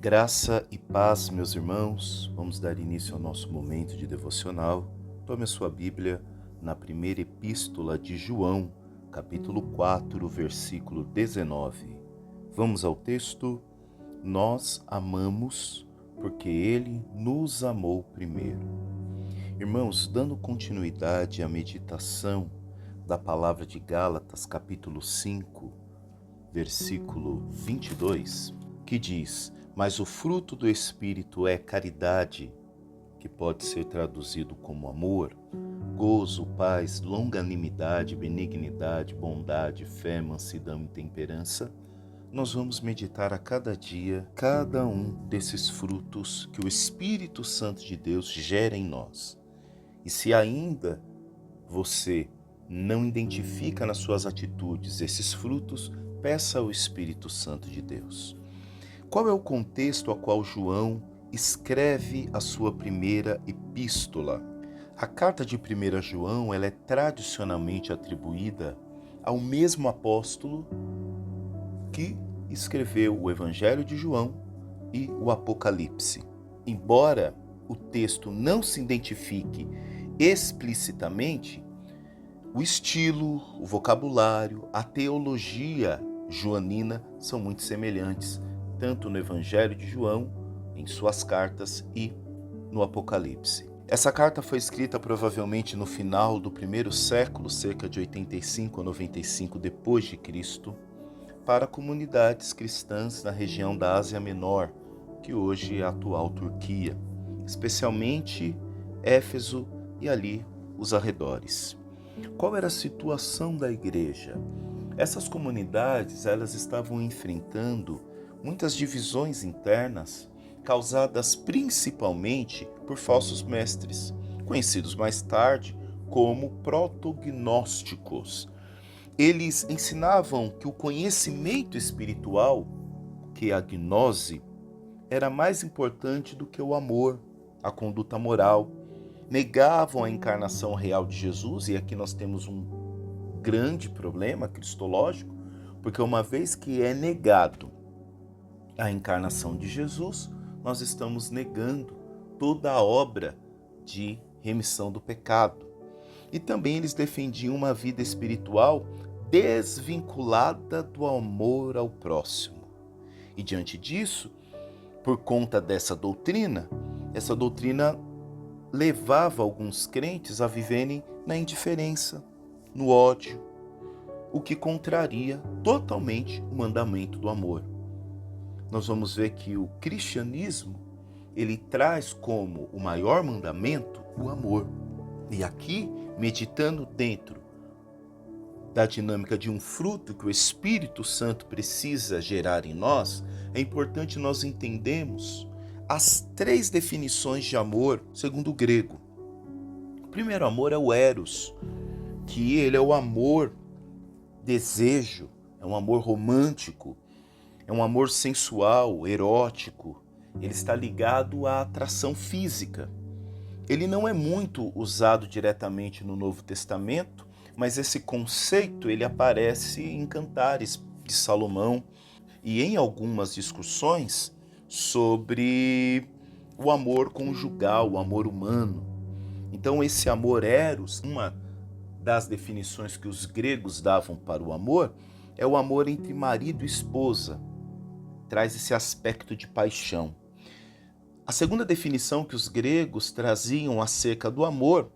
Graça e paz, meus irmãos. Vamos dar início ao nosso momento de devocional. Tome a sua Bíblia na primeira epístola de João, capítulo 4, versículo 19. Vamos ao texto. Nós amamos porque Ele nos amou primeiro. Irmãos, dando continuidade à meditação da palavra de Gálatas, capítulo 5, versículo 22, que diz: mas o fruto do Espírito é caridade, que pode ser traduzido como amor, gozo, paz, longanimidade, benignidade, bondade, fé, mansidão e temperança. Nós vamos meditar a cada dia cada um desses frutos que o Espírito Santo de Deus gera em nós. E se ainda você não identifica nas suas atitudes esses frutos, peça ao Espírito Santo de Deus. Qual é o contexto a qual João escreve a sua primeira epístola? A carta de 1 João ela é tradicionalmente atribuída ao mesmo apóstolo que escreveu o Evangelho de João e o Apocalipse. Embora o texto não se identifique explicitamente, o estilo, o vocabulário, a teologia joanina são muito semelhantes, tanto no Evangelho de João, em suas cartas e no Apocalipse. Essa carta foi escrita provavelmente no final do primeiro século, cerca de 85 a 95 depois de Cristo, para comunidades cristãs na região da Ásia Menor, que hoje é a atual Turquia, especialmente Éfeso e ali os arredores. Qual era a situação da igreja? Essas comunidades elas estavam enfrentando muitas divisões internas causadas principalmente por falsos mestres, conhecidos mais tarde como protognósticos. Eles ensinavam que o conhecimento espiritual, que é a gnose, era mais importante do que o amor, a conduta moral. Negavam a encarnação real de Jesus, e aqui nós temos um grande problema cristológico, porque uma vez que é negado a encarnação de Jesus, nós estamos negando toda a obra de remissão do pecado. E também eles defendiam uma vida espiritual desvinculada do amor ao próximo. E diante disso, por conta dessa doutrina, essa doutrina levava alguns crentes a viverem na indiferença, no ódio, o que contraria totalmente o mandamento do amor. Nós vamos ver que o cristianismo, ele traz como o maior mandamento o amor. E aqui, meditando dentro da dinâmica de um fruto que o Espírito Santo precisa gerar em nós, é importante nós entendermos as 3 definições de amor segundo o grego. O primeiro amor é o eros, que ele é o amor desejo, é um amor romântico, é um amor sensual, erótico. Ele está ligado à atração física. Ele não é muito usado diretamente no Novo Testamento, mas esse conceito ele aparece em Cantares de Salomão e em algumas discussões sobre o amor conjugal, o amor humano. Então esse amor eros, uma das definições que os gregos davam para o amor, é o amor entre marido e esposa. Traz esse aspecto de paixão. A segunda definição que os gregos traziam acerca do amor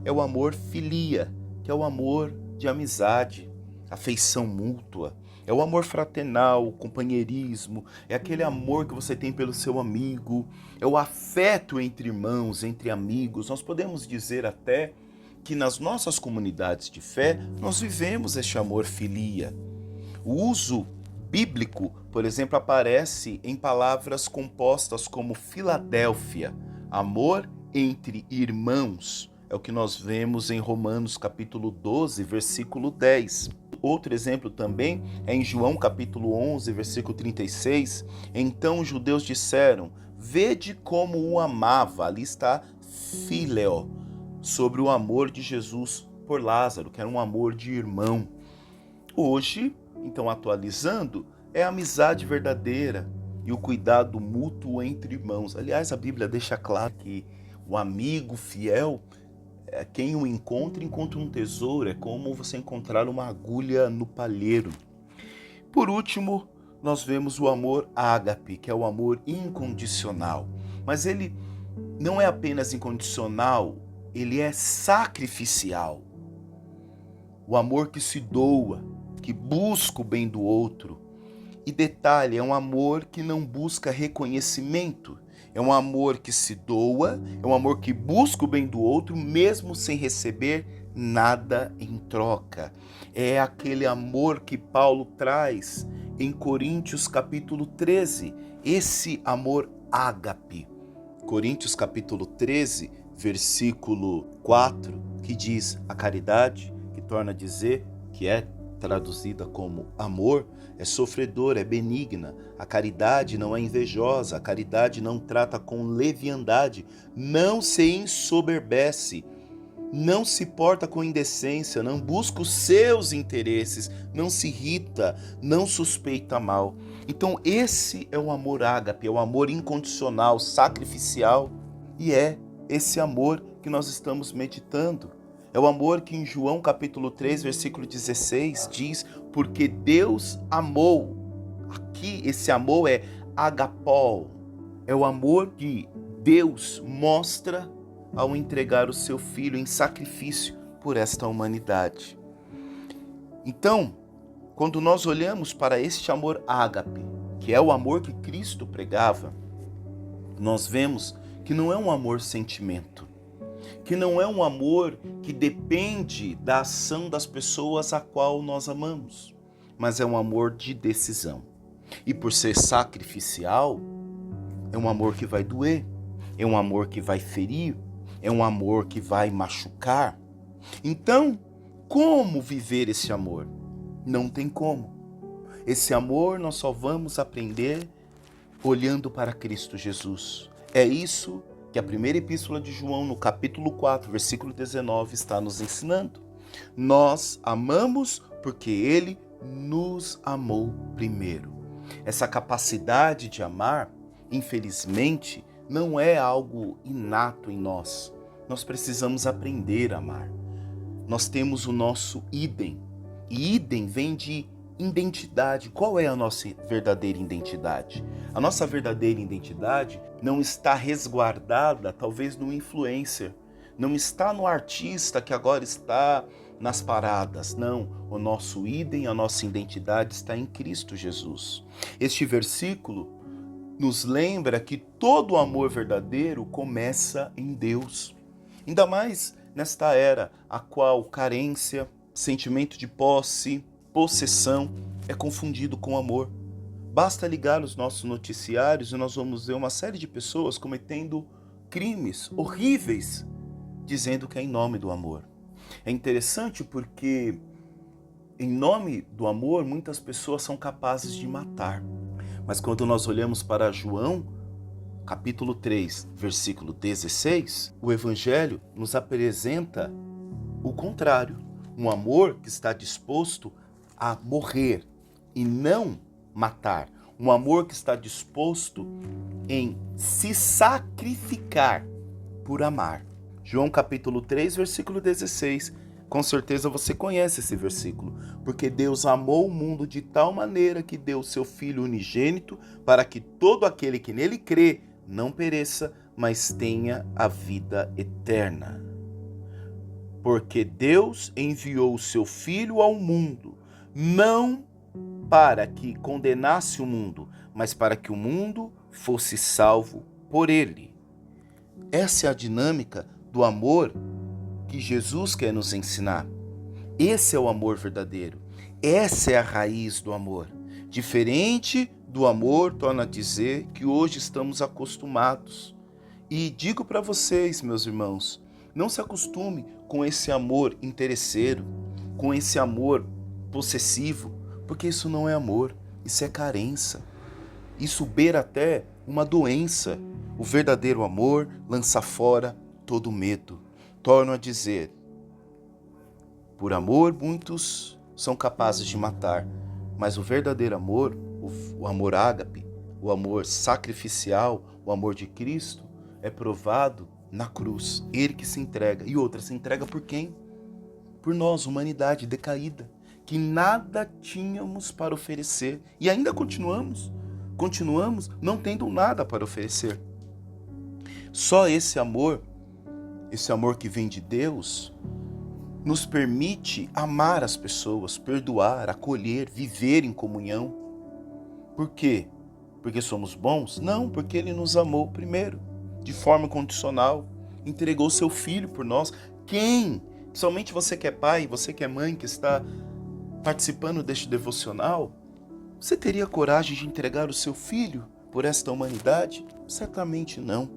é o amor filia, que é o amor de amizade, afeição mútua, é o amor fraternal, o companheirismo, é aquele amor que você tem pelo seu amigo, é o afeto entre irmãos, entre amigos. Nós podemos dizer até que nas nossas comunidades de fé nós vivemos este amor filia. O uso bíblico, por exemplo, aparece em palavras compostas como Filadélfia, amor entre irmãos. É o que nós vemos em Romanos capítulo 12, versículo 10. Outro exemplo também é em João capítulo 11, versículo 36. Então os judeus disseram: vede como o amava. Ali está Phileo, sobre o amor de Jesus por Lázaro, que era um amor de irmão. Hoje, então atualizando, é a amizade verdadeira, e o cuidado mútuo entre irmãos. Aliás, a Bíblia deixa claro que o amigo fiel, quem o encontra, encontra um tesouro. É como você encontrar uma agulha no palheiro. Por último, nós vemos o amor ágape, que é o amor incondicional. Mas ele não é apenas incondicional, ele é sacrificial. O amor que se doa, que busca o bem do outro. E detalhe, é um amor que não busca reconhecimento. É um amor que se doa, é um amor que busca o bem do outro, mesmo sem receber nada em troca. É aquele amor que Paulo traz em Coríntios capítulo 13, esse amor ágape. Coríntios capítulo 13, versículo 4, que diz: a caridade, que torna a dizer, que é traduzida como amor, é sofredora, é benigna. A caridade não é invejosa, a caridade não trata com leviandade, não se ensoberbece, não se porta com indecência, não busca os seus interesses, não se irrita, não suspeita mal. Então esse é o amor ágape, é o amor incondicional, sacrificial, e é esse amor que nós estamos meditando. É o amor que em João capítulo 3, versículo 16 diz: porque Deus amou. Aqui esse amor é agapol. É o amor que Deus mostra ao entregar o seu Filho em sacrifício por esta humanidade. Então, quando nós olhamos para este amor ágape, que é o amor que Cristo pregava, nós vemos que não é um amor sentimento, que não é um amor que depende da ação das pessoas a qual nós amamos, mas é um amor de decisão. E por ser sacrificial, é um amor que vai doer, é um amor que vai ferir, é um amor que vai machucar. Então, como viver esse amor? Não tem como. Esse amor nós só vamos aprender olhando para Cristo Jesus. É isso que a primeira epístola de João, no capítulo 4, versículo 19, está nos ensinando. Nós amamos porque Ele nos amou primeiro. Essa capacidade de amar, infelizmente, não é algo inato em nós. Nós precisamos aprender a amar. Nós temos o nosso idem. E idem vem de identidade. Qual é a nossa verdadeira identidade? A nossa verdadeira identidade não está resguardada, talvez, no influencer. Não está no artista que agora está nas paradas. Não, o nosso idem, a nossa identidade está em Cristo Jesus. Este versículo nos lembra que todo amor verdadeiro começa em Deus. Ainda mais nesta era a qual carência, sentimento de posse, possessão é confundido com amor. Basta ligar os nossos noticiários e nós vamos ver uma série de pessoas cometendo crimes horríveis, dizendo que é em nome do amor. É interessante porque em nome do amor muitas pessoas são capazes de matar. Mas quando nós olhamos para João, capítulo 3, versículo 16, o Evangelho nos apresenta o contrário. Um amor que está disposto a morrer e não matar. Um amor que está disposto em se sacrificar por amar. João capítulo 3, versículo 16. Com certeza você conhece esse versículo. Porque Deus amou o mundo de tal maneira que deu o seu Filho unigênito para que todo aquele que nele crê não pereça, mas tenha a vida eterna. Porque Deus enviou o seu Filho ao mundo, não para que condenasse o mundo, mas para que o mundo fosse salvo por ele. Essa é a dinâmica do amor que Jesus quer nos ensinar. Esse é o amor verdadeiro. Essa é a raiz do amor. Diferente do amor, torna a dizer, que hoje estamos acostumados. E digo para vocês, meus irmãos, não se acostume com esse amor interesseiro, com esse amor possessivo, porque isso não é amor, isso é carência. Isso beira até uma doença. O verdadeiro amor lança fora todo medo. Torno a dizer, por amor muitos são capazes de matar, mas o verdadeiro amor, o amor ágape, o amor sacrificial, o amor de Cristo, é provado na cruz. Ele que se entrega. E outra, se entrega por quem? Por nós, humanidade decaída, que nada tínhamos para oferecer. E ainda continuamos não tendo nada para oferecer. Só esse amor que vem de Deus, nos permite amar as pessoas, perdoar, acolher, viver em comunhão. Por quê? Porque somos bons? Não, porque Ele nos amou primeiro, de forma condicional, entregou seu Filho por nós. Quem? Somente você que é pai, você que é mãe, que está participando deste devocional, você teria coragem de entregar o seu filho por esta humanidade? Certamente não.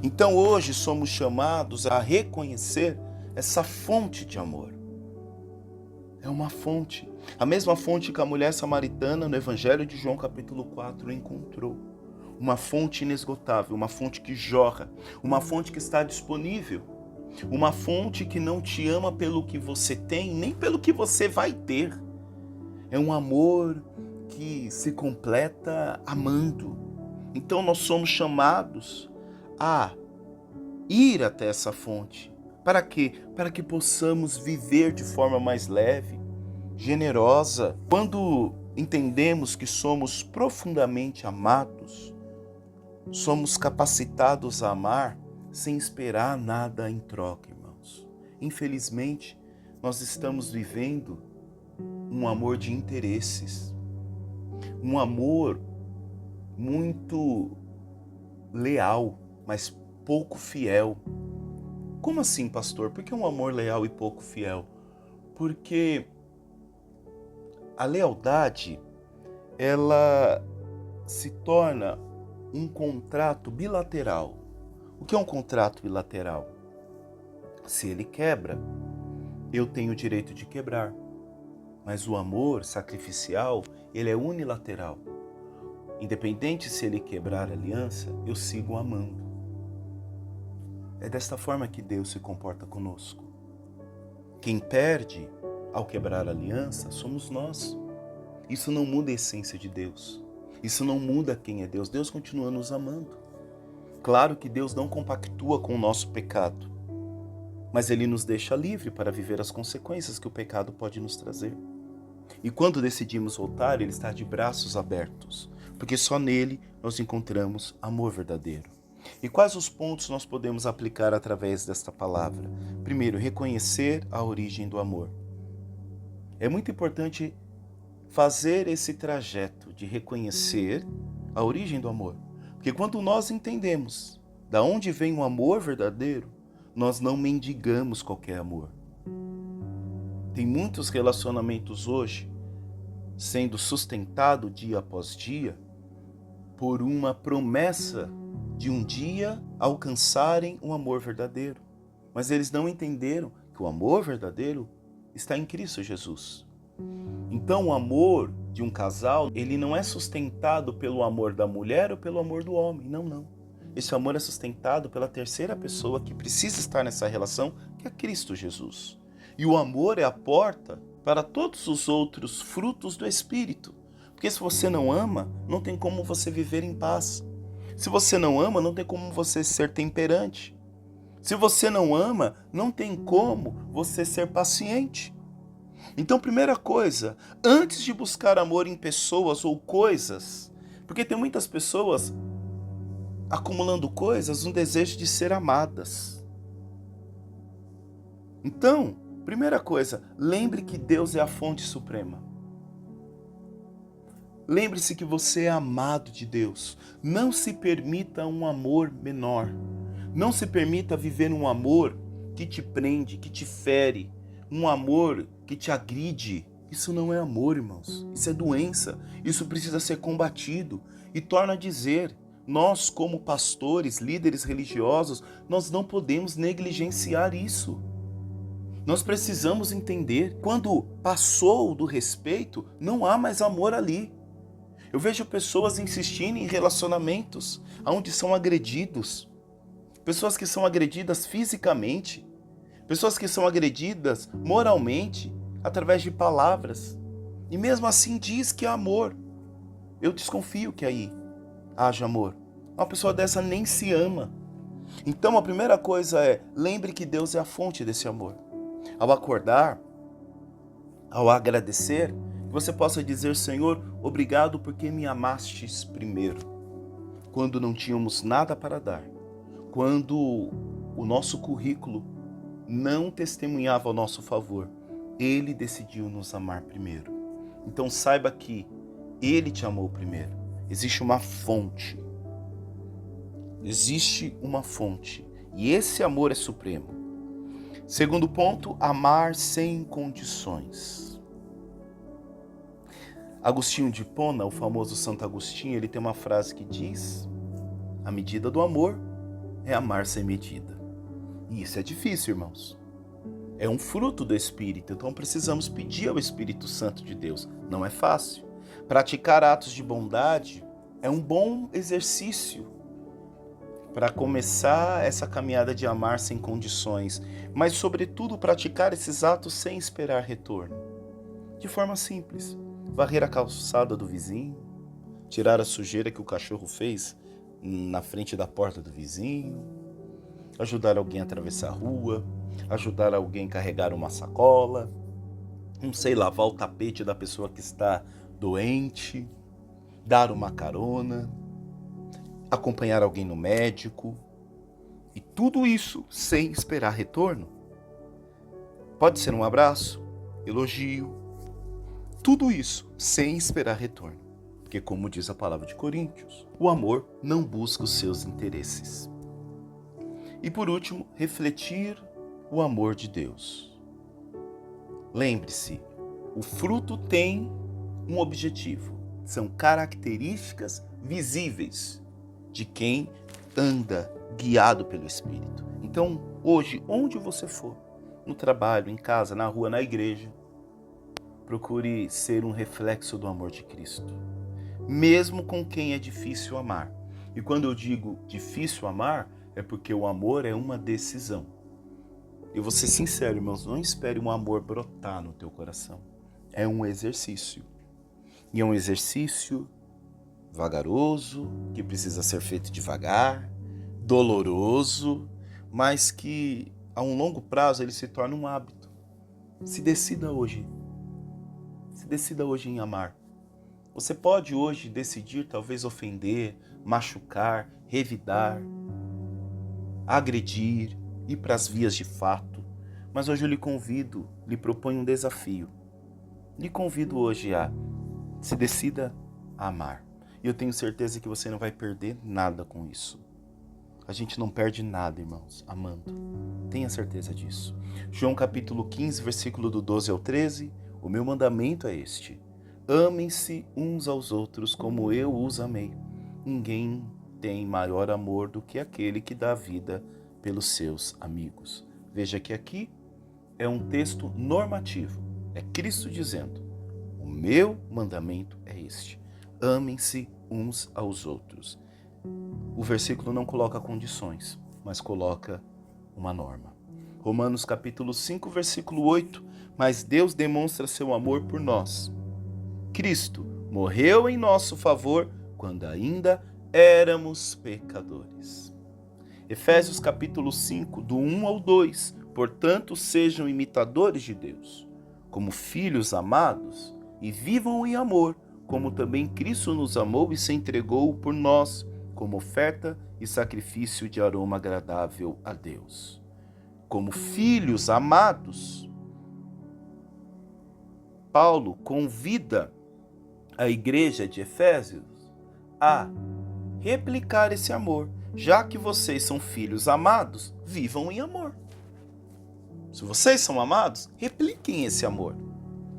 Então hoje somos chamados a reconhecer essa fonte de amor. É uma fonte. A mesma fonte que a mulher samaritana no Evangelho de João capítulo 4 encontrou. Uma fonte inesgotável, uma fonte que jorra, uma fonte que está disponível. Uma fonte que não te ama pelo que você tem, nem pelo que você vai ter. É um amor que se completa amando. Então nós somos chamados a ir até essa fonte. Para quê? Para que possamos viver de forma mais leve, generosa. Quando entendemos que somos profundamente amados, somos capacitados a amar sem esperar nada em troca, irmãos. Infelizmente, nós estamos vivendo um amor de interesses, um amor muito leal, mas pouco fiel. Como assim, pastor? Por que um amor leal e pouco fiel? Porque a lealdade, ela se torna um contrato bilateral. O que é um contrato bilateral? Se ele quebra, eu tenho o direito de quebrar. Mas o amor sacrificial, ele é unilateral. Independente se ele quebrar a aliança, eu sigo amando. É desta forma que Deus se comporta conosco. Quem perde ao quebrar a aliança somos nós. Isso não muda a essência de Deus. Isso não muda quem é Deus. Deus continua nos amando. Claro que Deus não compactua com o nosso pecado, mas Ele nos deixa livre para viver as consequências que o pecado pode nos trazer. E quando decidimos voltar, Ele está de braços abertos, porque só nele nós encontramos amor verdadeiro. E quais os pontos nós podemos aplicar através desta palavra? Primeiro, reconhecer a origem do amor. É muito importante fazer esse trajeto de reconhecer a origem do amor. Porque quando nós entendemos da onde vem o amor verdadeiro, nós não mendigamos qualquer amor. Tem muitos relacionamentos hoje sendo sustentado dia após dia por uma promessa de um dia alcançarem um amor verdadeiro. Mas eles não entenderam que o amor verdadeiro está em Cristo Jesus. Então o amor de um casal, ele não é sustentado pelo amor da mulher ou pelo amor do homem. Não. Esse amor é sustentado pela terceira pessoa que precisa estar nessa relação, que é Cristo Jesus. E o amor é a porta para todos os outros frutos do Espírito. Porque se você não ama, não tem como você viver em paz. Se você não ama, não tem como você ser temperante. Se você não ama, não tem como você ser paciente. Então, primeira coisa, antes de buscar amor em pessoas ou coisas, porque tem muitas pessoas acumulando coisas, um desejo de ser amadas. Então, primeira coisa, lembre que Deus é a fonte suprema. Lembre-se que você é amado de Deus. Não se permita um amor menor. Não se permita viver um amor que te prende, que te fere, um amor que te agride. Isso não é amor, irmãos. Isso é doença. Isso precisa ser combatido. E torna a dizer, nós como pastores, líderes religiosos, nós não podemos negligenciar isso. Nós precisamos entender, quando passou do respeito, não há mais amor ali. Eu vejo pessoas insistindo em relacionamentos onde são agredidos. Pessoas que são agredidas fisicamente. Pessoas que são agredidas moralmente, através de palavras. E mesmo assim diz que é amor. Eu desconfio que aí haja amor. Uma pessoa dessa nem se ama. Então a primeira coisa é, lembre que Deus é a fonte desse amor. Ao acordar, ao agradecer, você possa dizer: Senhor, obrigado porque me amastes primeiro. Quando não tínhamos nada para dar, quando o nosso currículo não testemunhava ao nosso favor, Ele decidiu nos amar primeiro. Então saiba que Ele te amou primeiro. Existe uma fonte. Existe uma fonte. E esse amor é supremo. Segundo ponto, amar sem condições. Agostinho de Hipona, o famoso Santo Agostinho, ele tem uma frase que diz: a medida do amor é amar sem medida. E isso é difícil, irmãos. É um fruto do Espírito, então precisamos pedir ao Espírito Santo de Deus. Não é fácil. Praticar atos de bondade é um bom exercício para começar essa caminhada de amar sem condições, mas sobretudo praticar esses atos sem esperar retorno. De forma simples, varrer a calçada do vizinho, tirar a sujeira que o cachorro fez na frente da porta do vizinho, ajudar alguém a atravessar a rua, ajudar alguém a carregar uma sacola, não sei, lavar o tapete da pessoa que está doente, dar uma carona, acompanhar alguém no médico, e tudo isso sem esperar retorno. Pode ser um abraço, elogio, tudo isso sem esperar retorno. Porque, como diz a palavra de Coríntios, o amor não busca os seus interesses. E por último, refletir o amor de Deus. Lembre-se, o fruto tem um objetivo. São características visíveis de quem anda guiado pelo Espírito. Então, hoje, onde você for, no trabalho, em casa, na rua, na igreja, procure ser um reflexo do amor de Cristo. Mesmo com quem é difícil amar. E quando eu digo difícil amar, é porque o amor é uma decisão. Eu vou ser sincero, irmãos, não espere um amor brotar no teu coração. É um exercício. E é um exercício vagaroso, que precisa ser feito devagar, doloroso, mas que a um longo prazo ele se torna um hábito. Se decida hoje. Se decida hoje em amar. Você pode hoje decidir talvez ofender, machucar, revidar, agredir, ir para as vias de fato. Mas hoje eu lhe convido, lhe proponho um desafio. Lhe convido hoje a se decida a amar. E eu tenho certeza que você não vai perder nada com isso. A gente não perde nada, irmãos, amando. Tenha certeza disso. João capítulo 15, versículo do 12 ao 13. O meu mandamento é este: amem-se uns aos outros como eu os amei. Ninguém tem maior amor do que aquele que dá a vida pelos seus amigos. Veja que aqui é um texto normativo. É Cristo dizendo: o meu mandamento é este: amem-se uns aos outros. O versículo não coloca condições, mas coloca uma norma. Romanos capítulo 5, versículo 8. Mas Deus demonstra seu amor por nós. Cristo morreu em nosso favor quando ainda éramos pecadores. Efésios capítulo 5, do 1 ao 2. Portanto, sejam imitadores de Deus, como filhos amados, e vivam em amor, como também Cristo nos amou e se entregou por nós, como oferta e sacrifício de aroma agradável a Deus. Como filhos amados, Paulo convida a igreja de Efésios a replicar esse amor. Já que vocês são filhos amados, vivam em amor. Se vocês são amados, repliquem esse amor.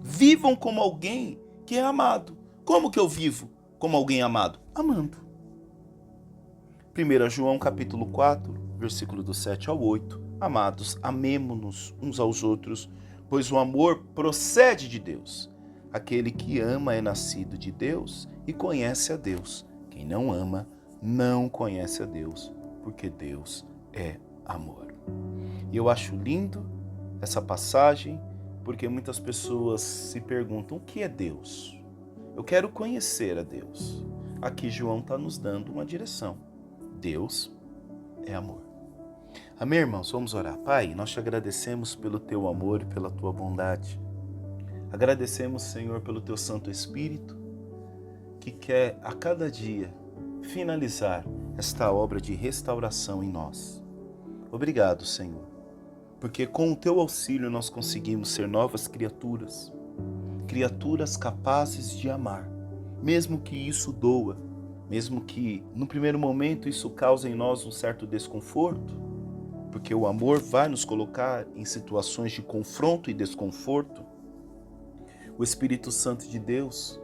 Vivam como alguém que é amado. Como que eu vivo como alguém amado? Amando. 1 João capítulo 4, versículo do 7 ao 8. Amados, amemo-nos uns aos outros, pois o amor procede de Deus. Aquele que ama é nascido de Deus e conhece a Deus. Quem não ama, não conhece a Deus, porque Deus é amor. E eu acho lindo essa passagem, porque muitas pessoas se perguntam: o que é Deus? Eu quero conhecer a Deus. Aqui João está nos dando uma direção. Deus é amor. Amém, irmãos? Vamos orar. Pai, nós te agradecemos pelo teu amor e pela tua bondade. Agradecemos, Senhor, pelo teu Santo Espírito, que quer a cada dia finalizar esta obra de restauração em nós. Obrigado, Senhor, porque com o teu auxílio nós conseguimos ser novas criaturas, criaturas capazes de amar, mesmo que isso doa, mesmo que no primeiro momento isso cause em nós um certo desconforto, porque o amor vai nos colocar em situações de confronto e desconforto. O Espírito Santo de Deus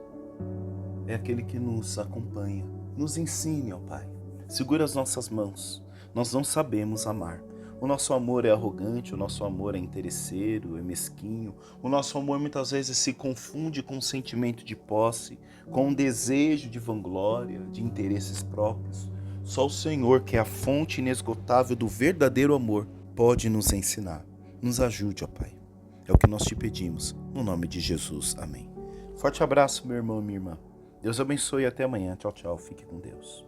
é aquele que nos acompanha, nos ensine, ó Pai. Segura as nossas mãos. Nós não sabemos amar. O nosso amor é arrogante, o nosso amor é interesseiro, é mesquinho. O nosso amor muitas vezes se confunde com um sentimento de posse, com um desejo de vanglória, de interesses próprios. Só o Senhor, que é a fonte inesgotável do verdadeiro amor, pode nos ensinar. Nos ajude, ó Pai. É o que nós te pedimos, no nome de Jesus. Amém. Forte abraço, meu irmão e minha irmã. Deus abençoe e até amanhã. Tchau, tchau. Fique com Deus.